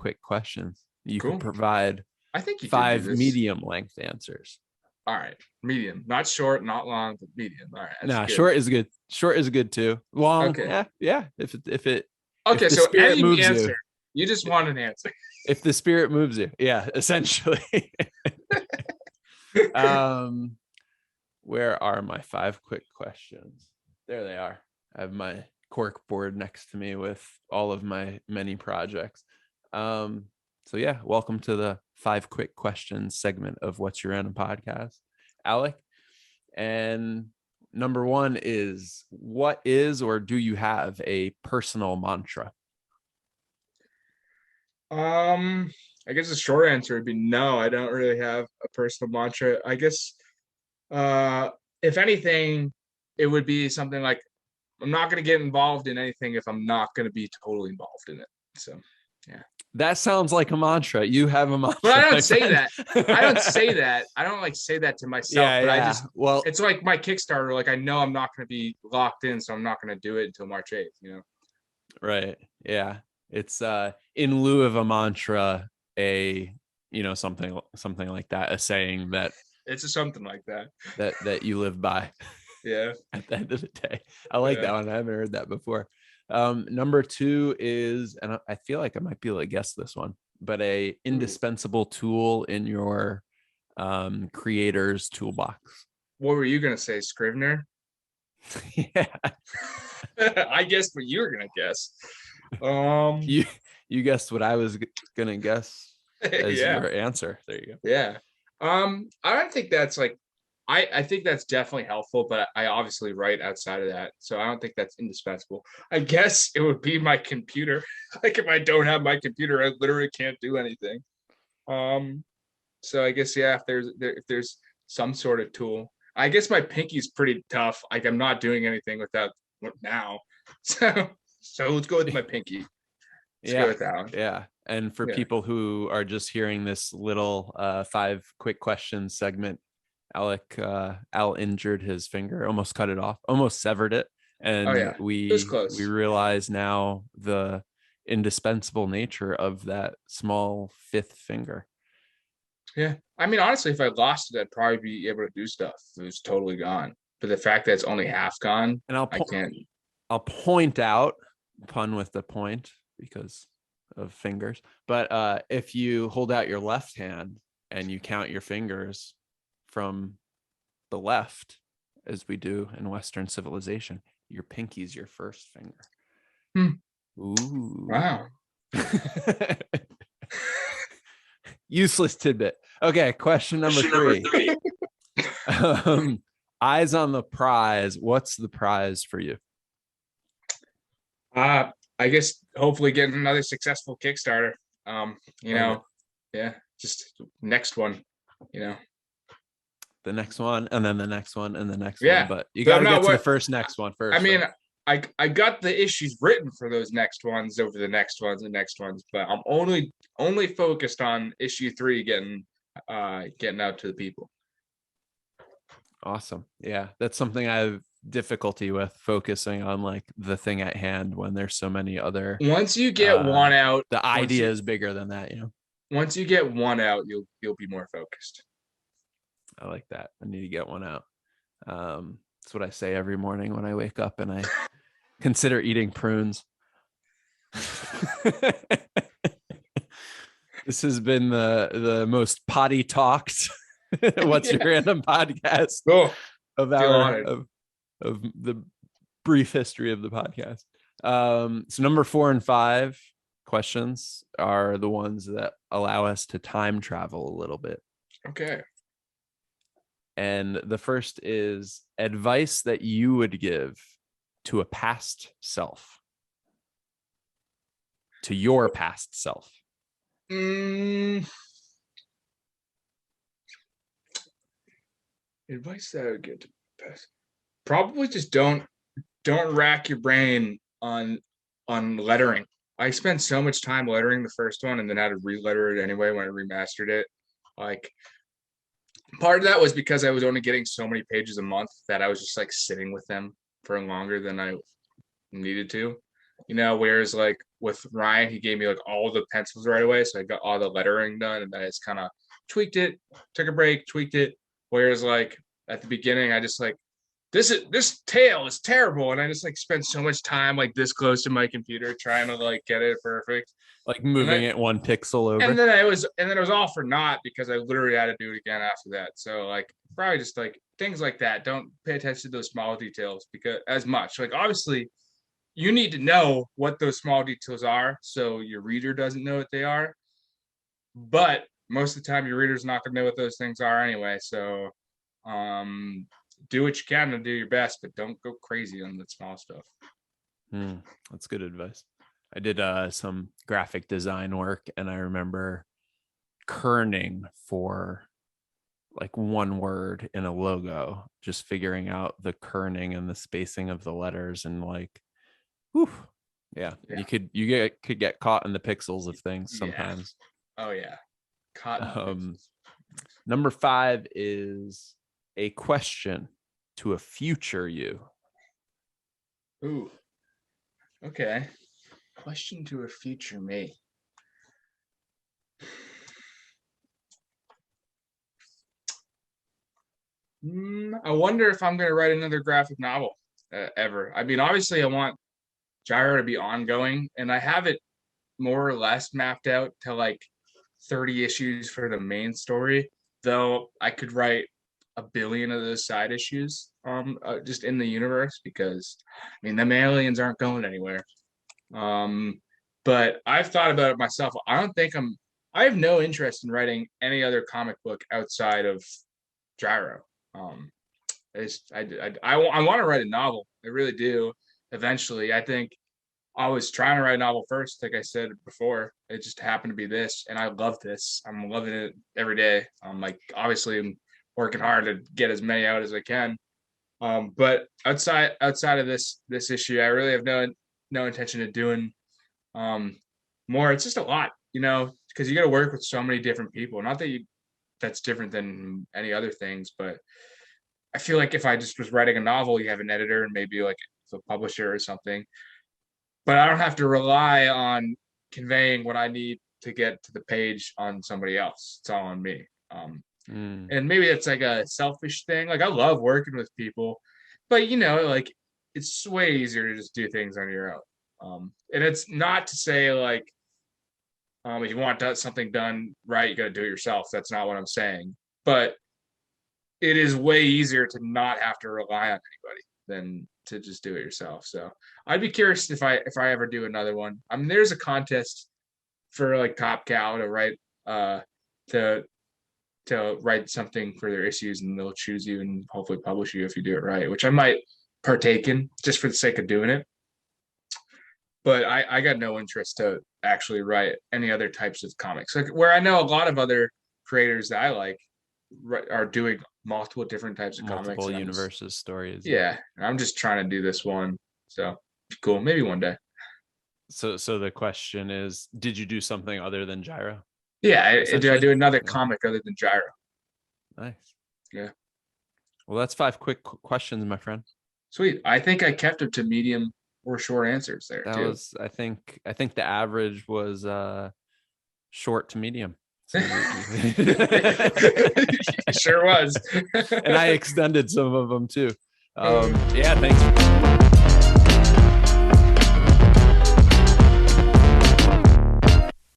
quick questions. You Cool. could provide I think you did do 5 this. medium length answers. All right, medium, not short, not long, but medium. All right, Nah, good. short is good. Short is good too. Long, Okay. yeah. If Okay, the so spirit any moves answer, you just want an answer. if the spirit moves you, yeah, essentially. Where are my 5 quick questions? There they are. I have my cork board next to me with all of my many projects. So yeah, welcome to the 5 quick questions segment of What's Your Random Podcast, Alec. And number 1 is, what is or do you have a personal mantra? I guess the short answer would be no. I don't really have a personal mantra. I guess, if anything, it would be something like, I'm not going to get involved in anything if I'm not going to be totally involved in it. So, yeah. That sounds like a mantra. You have a mantra. But I don't say that. I don't say that. I don't like say that to myself. Yeah, but yeah. I just, well, it's like my Kickstarter. Like, I know I'm not going to be locked in, so I'm not going to do it until March 8th. You know. Right. Yeah. It's in lieu of a mantra, something like that, a saying that it's something like that that you live by. Yeah. At the end of the day. I like that one. I haven't heard that before. Number 2 is, and I feel like I might be able to guess this one, but a indispensable tool in your creator's toolbox. What were you gonna say, Scrivener? Yeah. I guessed what you were gonna guess. You guessed what I was gonna guess as your answer. There you go. Yeah. I don't think that's like, I think that's definitely helpful, but I obviously write outside of that, so I don't think that's indispensable. I guess it would be my computer. Like, if I don't have my computer, I literally can't do anything. So I guess, yeah, if there's some sort of tool, I guess my pinky's pretty tough. Like, I'm not doing anything without now. So let's go with my pinky. Let's go with that one. Yeah. And for people who are just hearing this little 5 quick questions segment, Al injured his finger, almost cut it off, almost severed it. And we realize now the indispensable nature of that small 5th finger. Yeah. I mean, honestly, if I lost it, I'd probably be able to do stuff. It was totally gone. But the fact that it's only half gone, and I can't. I'll point out, pun with the point because of fingers, but if you hold out your left hand and you count your fingers from the left, as we do in Western civilization, your pinky's your first finger. Ooh. Wow. Useless tidbit. Okay, question number 3. Eyes on the prize. What's the prize for you? I guess hopefully getting another successful Kickstarter. Just next one, the next one, and then the next one, and the next one. But you got to get to the first next one first. I mean, I got the issues written for those next ones over the next ones and next ones, but I'm only focused on issue 3 getting out to the people. Awesome. Yeah, that's something I have difficulty with, focusing on like the thing at hand when there's so many other. Once you get one out, the idea is bigger than that, Once you get one out, you'll be more focused. I like that. I need to get one out. That's what I say every morning when I wake up and I consider eating prunes. This has been the most potty talked What's Your Random Podcast of the brief history of the podcast. So number 4 and 5 questions are the ones that allow us to time travel a little bit. Okay. And the first is advice that you would give to a past self, to your past self. Advice that I would give to past. Probably just don't rack your brain on lettering. I spent so much time lettering the first one and then had to re-letter it anyway when I remastered it. Like, part of that was because I was only getting so many pages a month that I was just like sitting with them for longer than I needed to. whereas like with Ryan, he gave me like all the pencils right away. So I got all the lettering done, and then I just kind of tweaked it, took a break, tweaked it. Whereas like at the beginning, I just like, this tail is terrible. And I just like spent so much time like this close to my computer trying to like get it perfect. Like moving it one pixel over. And then it was all for naught because I literally had to do it again after that. So like probably just like things like that. Don't pay attention to those small details because as much. Like obviously you need to know what those small details are so your reader doesn't know what they are. But most of the time your reader's not gonna know what those things are anyway. So do what you can to do your best, but don't go crazy on the small stuff. That's good advice. I did some graphic design work, and I remember kerning for like one word in a logo, just figuring out the kerning and the spacing of the letters, and like, whew, yeah. You could get caught in the pixels of things sometimes. Yeah. Oh yeah, caught. Number 5 is a question to a future you. Ooh. Okay. Question to a future me. I wonder if I'm going to write another graphic novel ever. I mean, obviously, I want Gyro to be ongoing, and I have it more or less mapped out to like 30 issues for the main story, though I could write a billion of those side issues just in the universe because, I mean, the aliens aren't going anywhere. But I've thought about it myself. I have no interest in writing any other comic book outside of Gyro. I want to write a novel. I really do. Eventually, I think I was trying to write a novel first, like I said before. It just happened to be this, and I love this. I'm loving it every day. Like obviously, I'm working hard to get as many out as I can. But outside of this issue, I really have no intention of doing more. It's just a lot, because you got to work with so many different people. Not that that's different than any other things, but I feel like if I just was writing a novel, you have an editor and maybe like a publisher or something, but I don't have to rely on conveying what I need to get to the page on somebody else. It's all on me. And maybe it's like a selfish thing. Like I love working with people, but like it's way easier to just do things on your own. And it's not to say like, if you want something done right, you got to do it yourself. That's not what I'm saying. But it is way easier to not have to rely on anybody than to just do it yourself. So I'd be curious if I ever do another one. I mean, there's a contest for like Top Cow to write to write something for their issues, and they'll choose you and hopefully publish you if you do it right, which I might partake in just for the sake of doing it. But I got no interest to actually write any other types of comics. Like where I know a lot of other creators that I like are doing multiple different types of comics. Multiple universes, stories. Yeah. I'm just trying to do this one. So cool. Maybe one day. So the question is, did you do something other than Gyro? Yeah. I do another comic other than Gyro. Nice. Yeah. Well, that's 5 quick questions, my friend. Sweet. I think I kept it to medium or short answers there. That was, I think the average was short to medium. So it sure was. And I extended some of them too. Yeah, thanks.